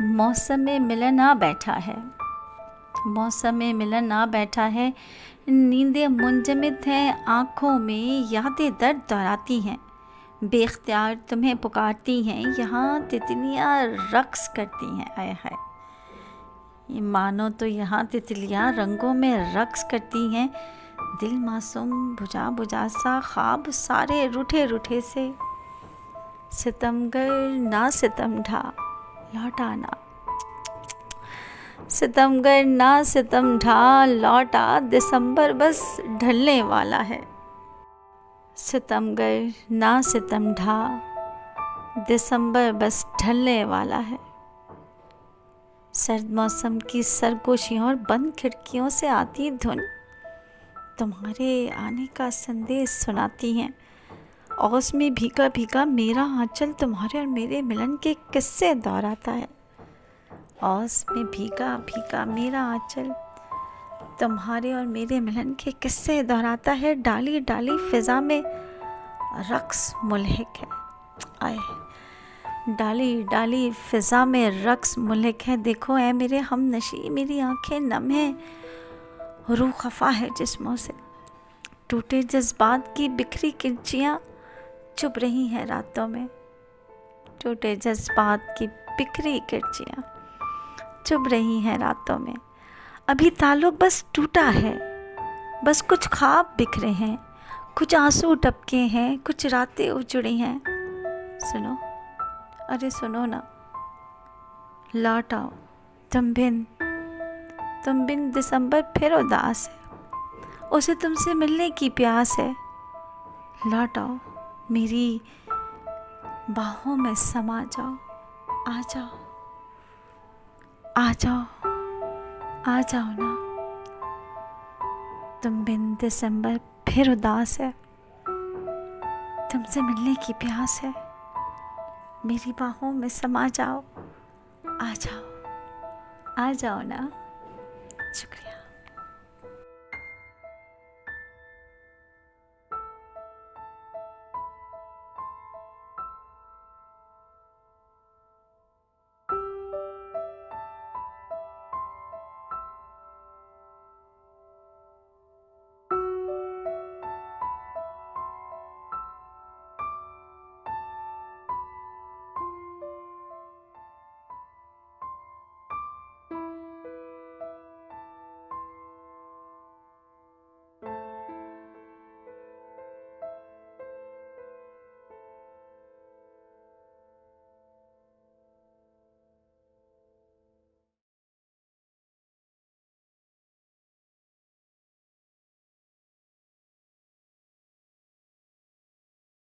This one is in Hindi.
मौसम में मिलन आ बैठा है, मौसम में मिलन आ बैठा है। नींदें मुंजमद हैं, आँखों में यादें दर्द दोहराती हैं। बेख्तियार तुम्हें पुकारती हैं, यहाँ तितलियाँ रक्स करती हैं। आय हाय, ये मानो तो यहाँ तितलियाँ रंगों में रक्स करती हैं। दिल मासूम बुझा बुझा सा, ख्वाब सारे रूठे रूठे से। सितमगर ना सितम ढा, लौट आना। सितमगर ना सितम ढा, लौट आ, दिसंबर बस ढलने वाला है। सितमगर ना सितम ढा, दिसंबर बस ढलने वाला है। सर्द मौसम की सरगोशियों और बंद खिड़कियों से आती धुन तुम्हारे आने का संदेश सुनाती हैं। औस में भीगा भीगा मेरा आंचल तुम्हारे और मेरे मिलन के किस्से दोहराता है। औस में भीगा भीगा मेरा आंचल तुम्हारे और मेरे मिलन के किस्से दोहराता है। डाली डाली फिजा में रक्स मुल्हिक है। आए, डाली डाली फिजा में रक्स मुल्हिक है। देखो ऐ मेरे हम नशी, मेरी आंखें नम हैं, रूह खफा है जिस्मों से। टूटे जज्बात की बिखरी किरचियाँ चुभ रही हैं रातों में। टूटे जज्बात की बिखरी किरचियाँ चुभ रही हैं रातों में। अभी ताल्लुक बस टूटा है, बस कुछ ख्वाब बिखरे हैं, कुछ आंसू टपके हैं, कुछ रातें उजड़ी हैं। सुनो, अरे सुनो ना, लौट आओ तुम बिन दिसंबर फिर उदास है। उसे तुमसे मिलने की प्यास है। लौट आओ, मेरी बाहों में समा जाओ। आ जाओ, आ जाओ, आ जाओ ना। तुम बिन दिसंबर फिर उदास है, तुमसे मिलने की प्यास है। मेरी बाहों में समा जाओ। आ जाओ, आ जाओ ना। शुक्रिया।